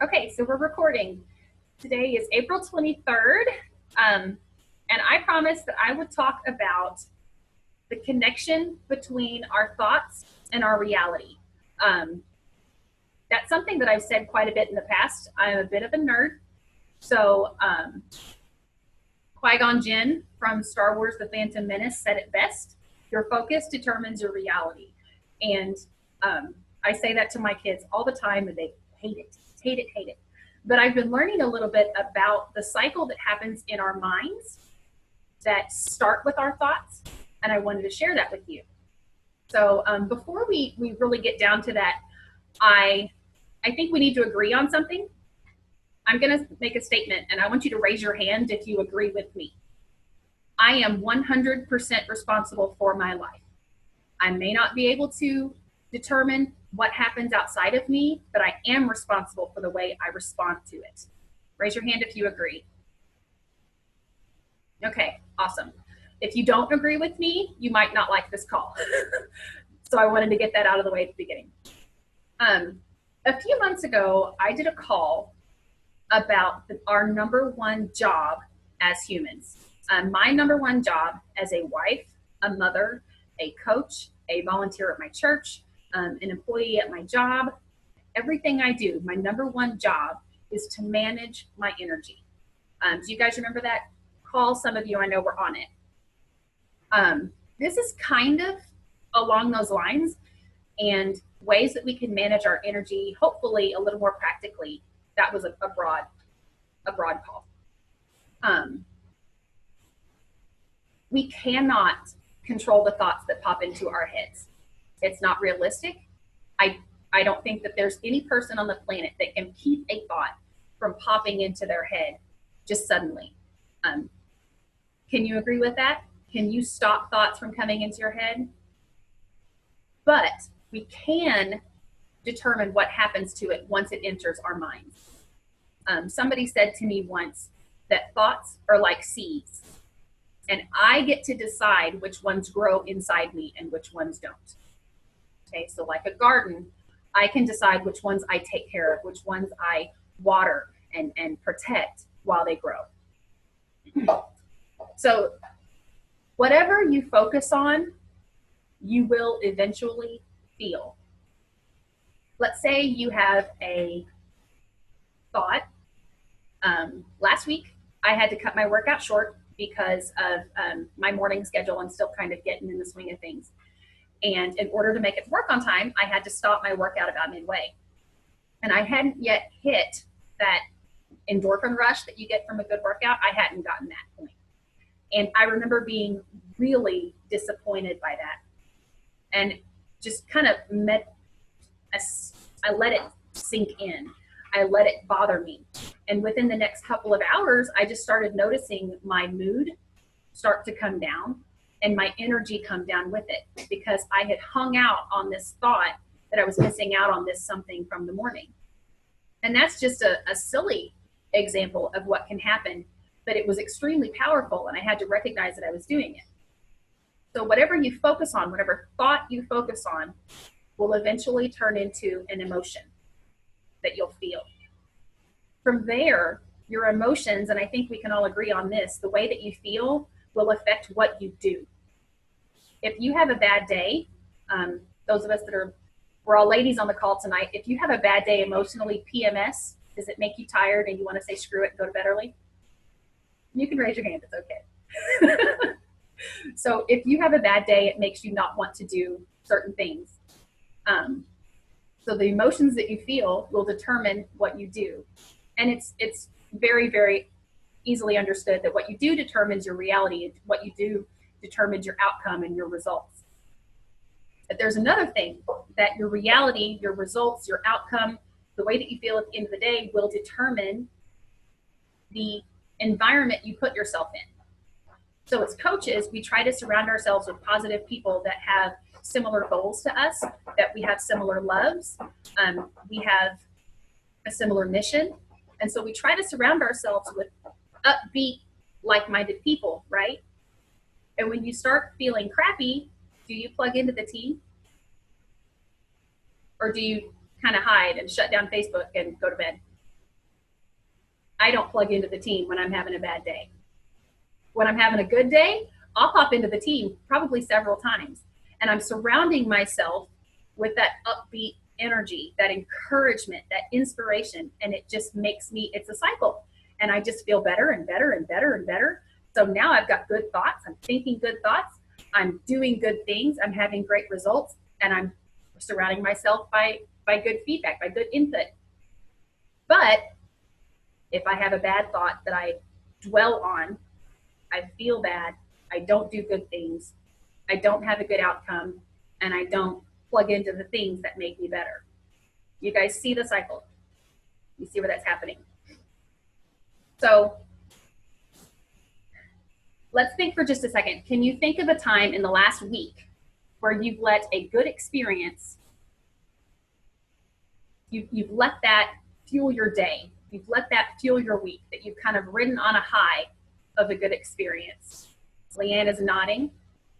Okay, so we're recording. Today is April 23rd, and I promised that I would talk about the connection between our thoughts and our reality. That's something that I've said quite a bit in the past. I'm a bit of a nerd, so Qui-Gon Jinn from Star Wars The Phantom Menace said it best: your focus determines your reality. And I say that to my kids all the time, and they hate it, hate it, hate it. But I've been learning a little bit about the cycle that happens in our minds that start with our thoughts, and I wanted to share that with you. So before we really get down to that, I think we need to agree on something. I'm going to make a statement, and I want you to raise your hand if you agree with me. I am 100% responsible for my life. I may not be able to determine what happens outside of me, but I am responsible for the way I respond to it. Raise your hand if you agree. Okay, awesome. If you don't agree with me, you might not like this call. So I wanted to get that out of the way at the beginning. A few months ago, I did a call about our number one job as humans. My number one job as a wife, a mother, a coach, a volunteer at my church, an employee at my job, everything I do, my number one job is to manage my energy. Do you guys remember that call? Some of you I know were on it. This is kind of along those lines, and ways that we can manage our energy, hopefully a little more practically. That was a broad call. We cannot control the thoughts that pop into our heads. It's not realistic. I don't think that there's any person on the planet that can keep a thought from popping into their head just suddenly. Can you agree with that? Can you stop thoughts from coming into your head? But we can determine what happens to it once it enters our minds. Somebody said to me once that thoughts are like seeds, and I get to decide which ones grow inside me and which ones don't. Okay, so like a garden, I can decide which ones I take care of, which ones I water and protect while they grow. So whatever you focus on, you will eventually feel. Let's say you have a thought. Last week, I had to cut my workout short because of my morning schedule and still kind of getting in the swing of things. And in order to make it work on time, I had to stop my workout about midway. And I hadn't yet hit that endorphin rush that you get from a good workout. I hadn't gotten that point. And I remember being really disappointed by that. And just kind of I let it sink in. I let it bother me. And within the next couple of hours, I just started noticing my mood start to come down and my energy come down with it, because I had hung out on this thought that I was missing out on this something from the morning. And that's just a silly example of what can happen, but it was extremely powerful, and I had to recognize that I was doing it. So whatever you focus on, whatever thought you focus on, will eventually turn into an emotion that you'll feel. From there, your emotions, and I think we can all agree on this, the way that you feel will affect what you do. If you have a bad day, those of us we're all ladies on the call tonight, if you have a bad day emotionally, PMS, does it make you tired and you want to say screw it and go to bed early? You can raise your hand, it's okay. So if you have a bad day, it makes you not want to do certain things. So the emotions that you feel will determine what you do. And it's very, very easily understood that what you do determines your reality. What you do determines your outcome and your results. But there's another thing, that your reality, your results, your outcome, the way that you feel at the end of the day will determine the environment you put yourself in. So as coaches, we try to surround ourselves with positive people that have similar goals to us, that we have similar loves, we have a similar mission. And so we try to surround ourselves with upbeat, like-minded people, right? And when you start feeling crappy, do you plug into the team? Or do you kind of hide and shut down Facebook and go to bed? I don't plug into the team when I'm having a bad day. When I'm having a good day, I'll hop into the team probably several times. And I'm surrounding myself with that upbeat energy, that encouragement, that inspiration. And it just makes me, it's a cycle. And I just feel better and better and better and better. So now I've got good thoughts. I'm thinking good thoughts. I'm doing good things. I'm having great results. And I'm surrounding myself by good feedback, by good input. But if I have a bad thought that I dwell on, I feel bad, I don't do good things, I don't have a good outcome, and I don't plug into the things that make me better. You guys see the cycle? You see where that's happening? So let's think for just a second. Can you think of a time in the last week where you've let a good experience, you've let that fuel your day, you've let that fuel your week, that you've kind of ridden on a high of a good experience? Leanne is nodding.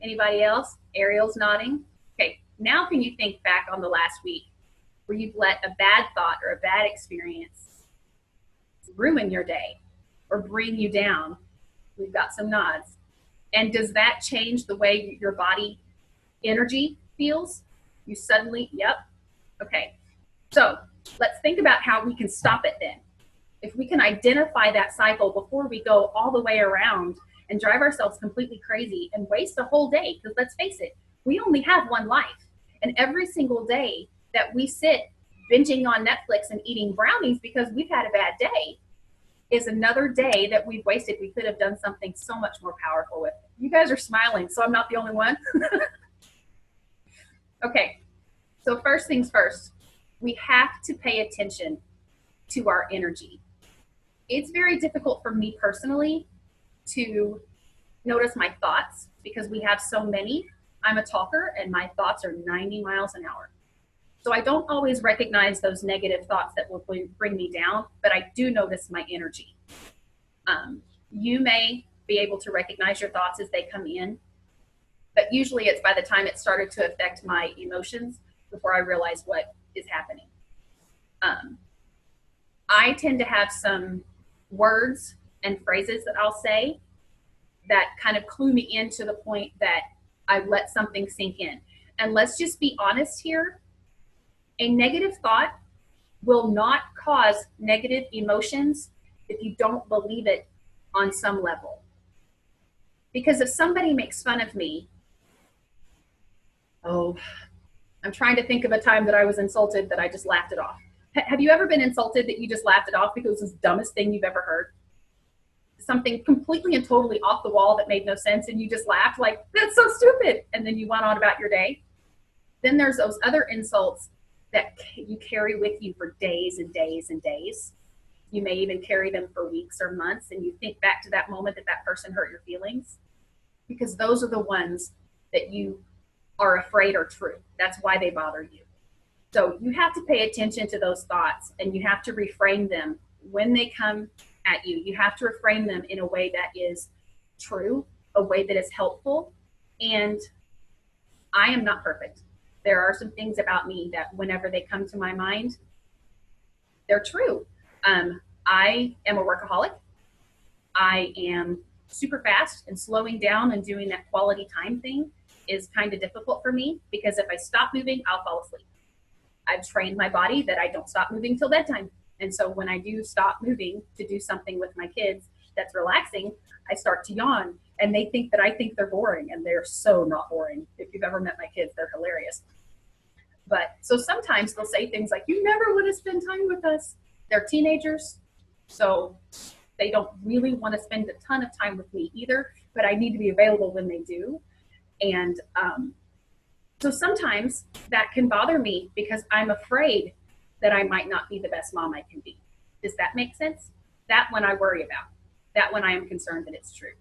Anybody else? Ariel's nodding. Okay, now can you think back on the last week where you've let a bad thought or a bad experience ruin your day or bring you down? We've got some nods. And does that change the way your body energy feels? You suddenly, yep. Okay, so let's think about how we can stop it then. If we can identify that cycle before we go all the way around and drive ourselves completely crazy and waste a whole day, because let's face it, we only have one life. And every single day that we sit binging on Netflix and eating brownies because we've had a bad day is another day that we've wasted. We could have done something so much more powerful with. You guys are smiling, so I'm not the only one. Okay, so first things first, we have to pay attention to our energy. It's very difficult for me personally to notice my thoughts because we have so many. I'm a talker and my thoughts are 90 miles an hour. So I don't always recognize those negative thoughts that will bring me down, but I do notice my energy. You may be able to recognize your thoughts as they come in, but usually it's by the time it started to affect my emotions before I realize what is happening. I tend to have some words and phrases that I'll say that kind of clue me into the point that I let something sink in. And let's just be honest here. A negative thought will not cause negative emotions if you don't believe it on some level. Because if somebody makes fun of me, oh, I'm trying to think of a time that I was insulted that I just laughed it off. Have you ever been insulted that you just laughed it off because it was the dumbest thing you've ever heard? Something completely and totally off the wall that made no sense and you just laughed like, that's so stupid. And then you went on about your day. Then there's those other insults that you carry with you for days and days and days. You may even carry them for weeks or months and you think back to that moment that that person hurt your feelings, because those are the ones that you are afraid are true. That's why they bother you. So you have to pay attention to those thoughts and you have to reframe them when they come at you. You have to reframe them in a way that is true, a way that is helpful. And I am not perfect. There are some things about me that whenever they come to my mind, they're true. I am a workaholic. I am super fast, and slowing down and doing that quality time thing is kind of difficult for me because if I stop moving, I'll fall asleep. I've trained my body that I don't stop moving till bedtime. And so when I do stop moving to do something with my kids that's relaxing, I start to yawn and they think that I think they're boring, and they're so not boring. If you've ever met my kids, they're hilarious. But so sometimes they'll say things like, you never want to spend time with us. They're teenagers, so they don't really want to spend a ton of time with me either, but I need to be available when they do. And so sometimes that can bother me because I'm afraid that I might not be the best mom I can be. Does that make sense? That one I worry about. That one I am concerned that it's true.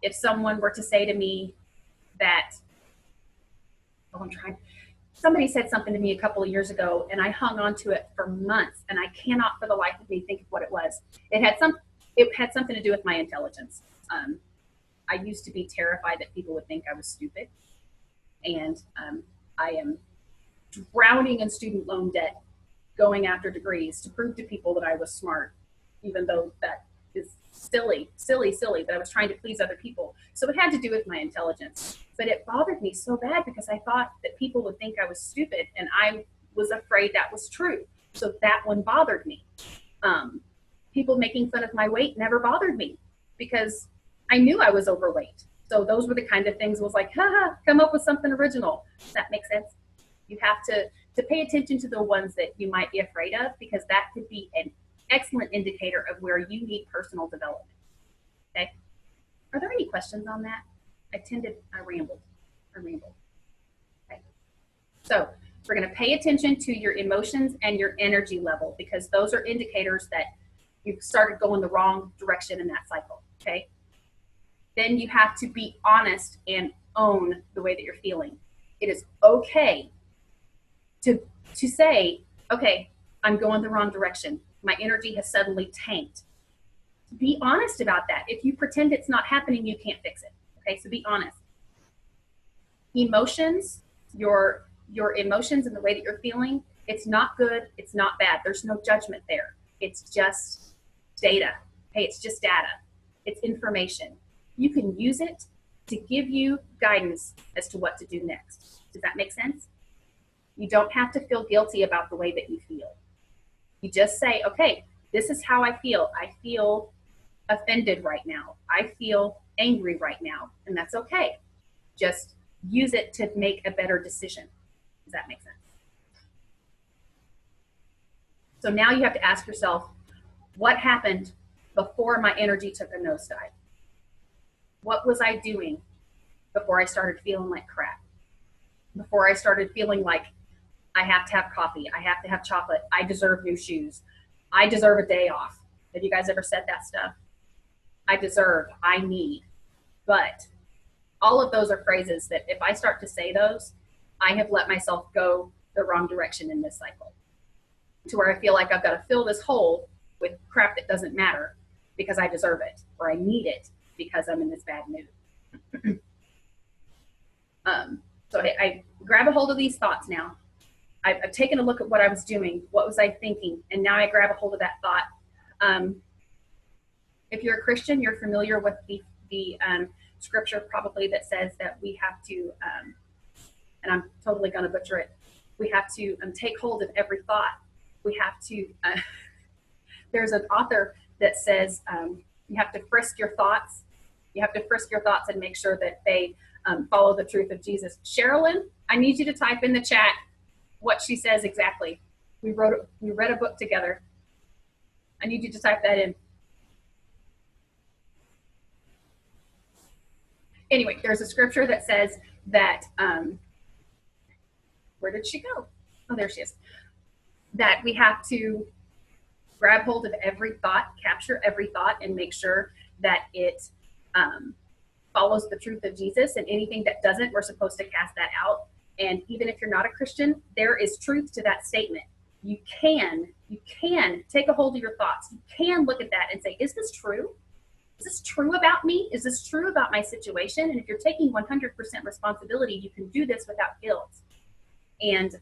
If someone were to say to me that, somebody said something to me a couple of years ago and I hung on to it for months and I cannot for the life of me think of what it was. It had something to do with my intelligence. I used to be terrified that people would think I was stupid. And I am drowning in student loan debt going after degrees to prove to people that I was smart, even though that is silly, that I was trying to please other people. So it had to do with my intelligence. But it bothered me so bad because I thought that people would think I was stupid, and I was afraid that was true. So that one bothered me. People making fun of my weight never bothered me because I knew I was overweight. So those were the kind of things was like, haha, come up with something original. Does that make sense? You have to pay attention to the ones that you might be afraid of, because that could be an excellent indicator of where you need personal development. Okay. Are there any questions on that? I rambled. Okay. So we're going to pay attention to your emotions and your energy level, because those are indicators that you've started going the wrong direction in that cycle. Okay. Then you have to be honest and own the way that you're feeling. It is okay to say, okay, I'm going the wrong direction. My energy has suddenly tanked. Be honest about that. If you pretend it's not happening, you can't fix it. Okay, so be honest. Emotions, your emotions and the way that you're feeling, it's not good, it's not bad. There's no judgment there. It's just data. Okay, it's just data. It's information. You can use it to give you guidance as to what to do next. Does that make sense? You don't have to feel guilty about the way that you feel. You just say, okay, this is how I feel. I feel offended right now. I feel angry right now, and that's okay. Just use it to make a better decision. Does that make sense? So now you have to ask yourself, what happened before my energy took a nosedive? What was I doing before I started feeling like crap? Before I started feeling like I have to have coffee, I have to have chocolate, I deserve new shoes, I deserve a day off. Have you guys ever said that stuff? I deserve, I need. But all of those are phrases that if I start to say those, I have let myself go the wrong direction in this cycle, to where I feel like I've got to fill this hole with crap that doesn't matter because I deserve it, or I need it because I'm in this bad mood. So I grab a hold of these thoughts now. I've taken a look at what I was doing. What was I thinking? And now I grab a hold of that thought. If you're a Christian, you're familiar with the scripture probably that says that we have to, and I'm totally going to butcher it, we have to take hold of every thought. We have to, there's an author that says you have to frisk your thoughts. You have to frisk your thoughts and make sure that they follow the truth of Jesus. Sherilyn, I need you to type in the chat what she says exactly. We read a book together. I need you to type that in. Anyway, there's a scripture that says that, where did she go? Oh, there she is. That we have to grab hold of every thought, capture every thought, and make sure that it follows the truth of Jesus, and anything that doesn't, we're supposed to cast that out. And even if you're not a Christian, there is truth to that statement. You can take a hold of your thoughts. You can look at that and say, is this true? Is this true about me? Is this true about my situation? And if you're taking 100% responsibility, you can do this without guilt. And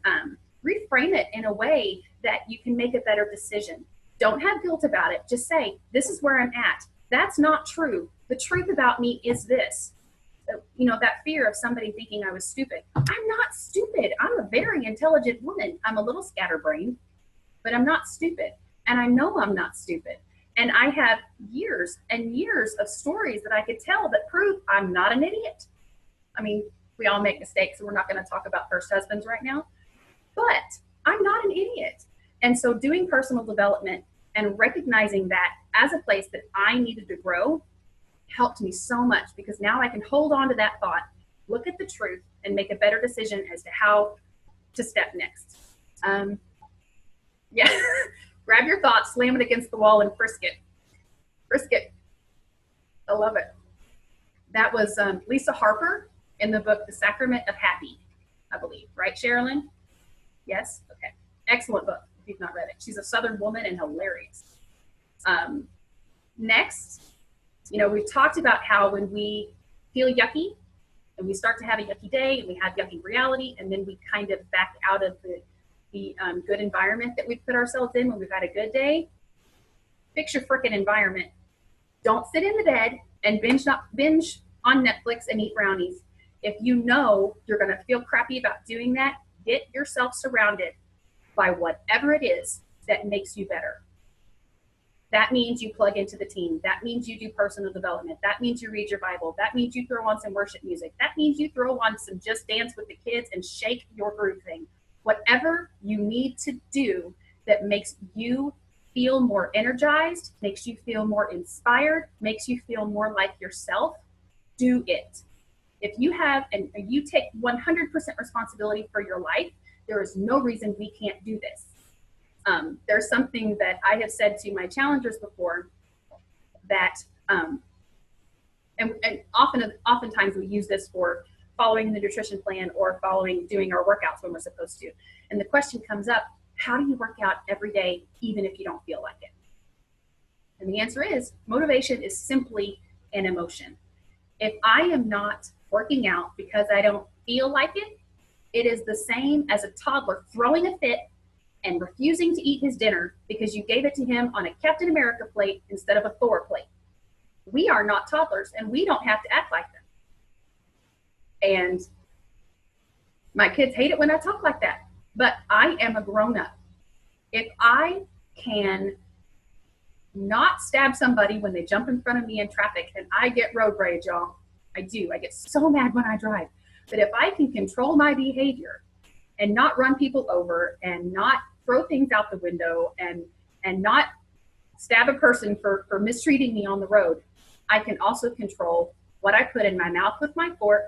reframe it in a way that you can make a better decision. Don't have guilt about it. Just say, this is where I'm at. That's not true. The truth about me is this. You know, that fear of somebody thinking I was stupid. I'm not stupid. I'm a very intelligent woman. I'm a little scatterbrained, but I'm not stupid. And I know I'm not stupid. And I have years and years of stories that I could tell that prove I'm not an idiot. I mean, we all make mistakes, so we're not going to talk about first husbands right now. But I'm not an idiot. And so doing personal development and recognizing that as a place that I needed to grow helped me so much, because now I can hold on to that thought, look at the truth, and make a better decision as to how to step next. Yeah, grab your thoughts, slam it against the wall, and frisk it. Frisk it. I love it. That was Lisa Harper in the book, The Sacrament of Happy, I believe. Right, Sherilyn? Yes? Okay. Excellent book if you've not read it. She's a Southern woman and hilarious. Next, you know, we've talked about how when we feel yucky and we start to have a yucky day and we have yucky reality, and then we kind of back out of the good environment that we've put ourselves in when we've had a good day. Fix your freaking environment. Don't sit in the bed and binge on Netflix and eat brownies. If you know you're going to feel crappy about doing that, get yourself surrounded by whatever it is that makes you better. That means you plug into the team. That means you do personal development. That means you read your Bible. That means you throw on some worship music. That means you throw on some just dance with the kids and shake your groove thing. Whatever you need to do that makes you feel more energized, makes you feel more inspired, makes you feel more like yourself, do it. If you have, and you take 100% responsibility for your life, there is no reason we can't do this. There's something that I have said to my challengers before that, and oftentimes we use this for following the nutrition plan or doing our workouts when we're supposed to. And the question comes up, how do you work out every day even if you don't feel like it? And the answer is, motivation is simply an emotion. If I am not working out because I don't feel like it, it is the same as a toddler throwing a fit and refusing to eat his dinner because you gave it to him on a Captain America plate instead of a Thor plate. We are not toddlers, and we don't have to act like them. And my kids hate it when I talk like that, but I am a grown-up. If I can not stab somebody when they jump in front of me in traffic, and I get road rage, y'all, I do. I get so mad when I drive. But if I can control my behavior and not run people over and not throw things out the window and not stab a person for mistreating me on the road, I can also control what I put in my mouth with my fork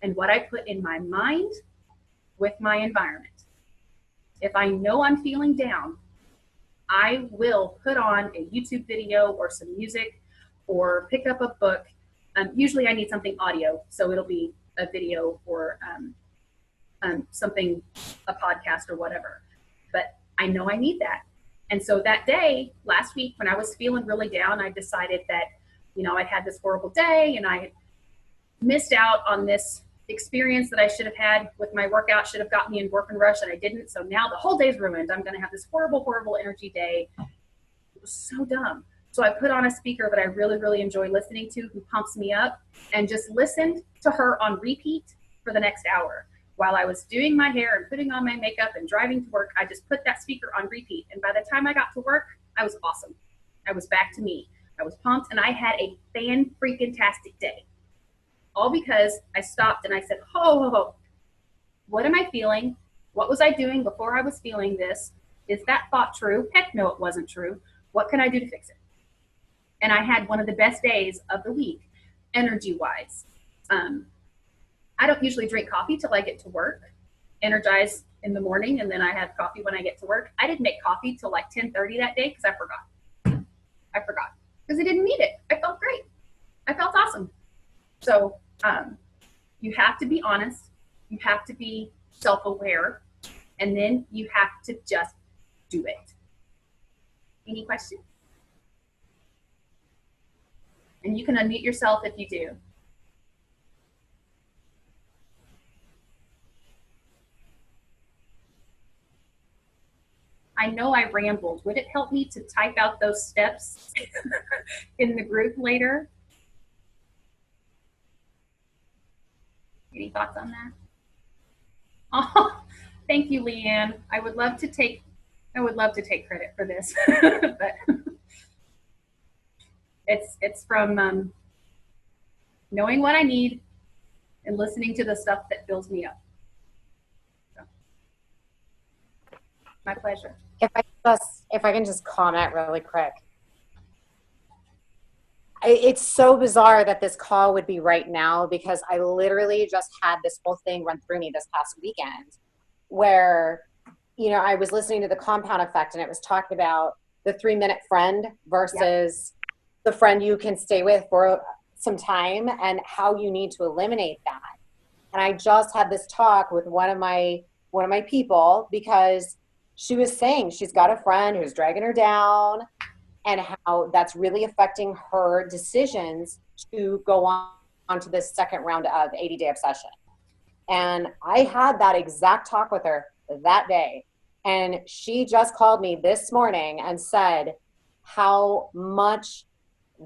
and what I put in my mind with my environment. If I know I'm feeling down, I will put on a YouTube video or some music or pick up a book. Usually I need something audio, so it'll be a video or something, a podcast or whatever. But I know I need that. And so that day, last week, when I was feeling really down, I decided that, I'd had this horrible day and I had missed out on this experience that I should have had with my workout, should have got me in endorphin rush, and I didn't. So now the whole day's ruined. I'm going to have this horrible, horrible energy day. It was so dumb. So I put on a speaker that I really, really enjoy listening to, who pumps me up, and just listened to her on repeat for the next hour. While I was doing my hair and putting on my makeup and driving to work, I just put that speaker on repeat. And by the time I got to work, I was awesome. I was back to me. I was pumped, and I had a fan-freaking-tastic day. All because I stopped and I said, ho, what am I feeling? What was I doing before I was feeling this? Is that thought true? Heck no, it wasn't true. What can I do to fix it? And I had one of the best days of the week, energy-wise. I don't usually drink coffee till I get to work, energize in the morning, and then I have coffee when I get to work. I didn't make coffee till like 10:30 that day because I forgot because I didn't need it. I felt great. I felt awesome. So you have to be honest. You have to be self-aware, and then you have to just do it. Any questions? And you can unmute yourself if you do. I know I rambled. Would it help me to type out those steps in the group later? Any thoughts on that? Oh, thank you, Leanne. I would love to take credit for this, but it's from knowing what I need and listening to the stuff that fills me up. So, my pleasure. If I can just comment really quick. It's so bizarre that this call would be right now because I literally just had this whole thing run through me this past weekend where, I was listening to the compound effect and it was talking about the 3-minute friend versus the friend you can stay with for some time and how you need to eliminate that. And I just had this talk with one of my people because she was saying she's got a friend who's dragging her down and how that's really affecting her decisions to go on to this second round of 80-day obsession. And I had that exact talk with her that day. And she just called me this morning and said how much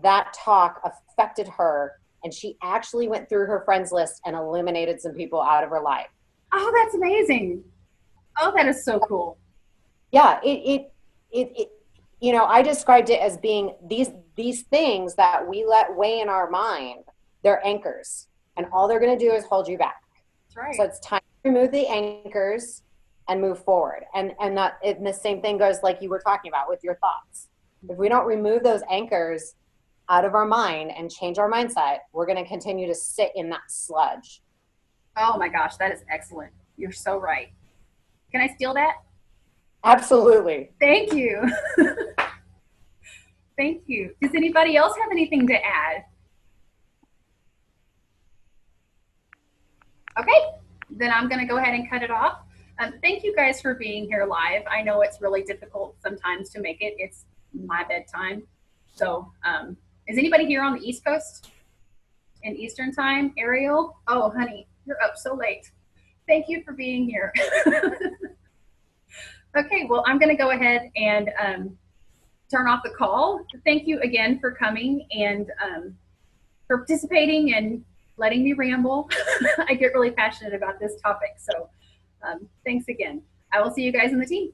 that talk affected her. And she actually went through her friends list and eliminated some people out of her life. Oh, that's amazing. Oh, that is so cool. Yeah, you know, I described it as being these things that we let weigh in our mind. They're anchors, and all they're going to do is hold you back. That's right. So it's time to remove the anchors and move forward. And the same thing goes like you were talking about with your thoughts. If we don't remove those anchors out of our mind and change our mindset, we're going to continue to sit in that sludge. Oh my gosh, that is excellent. You're so right. Can I steal that? Absolutely. Thank you. Thank you. Does anybody else have anything to add? Okay, then I'm going to go ahead and cut it off. Thank you guys for being here live. I know it's really difficult sometimes to make it. It's my bedtime. So is anybody here on the East Coast in Eastern time? Ariel? Oh, honey, you're up so late. Thank you for being here. Okay, well, I'm going to go ahead and turn off the call. Thank you again for coming and for participating and letting me ramble. I get really passionate about this topic. So thanks again. I will see you guys in the team.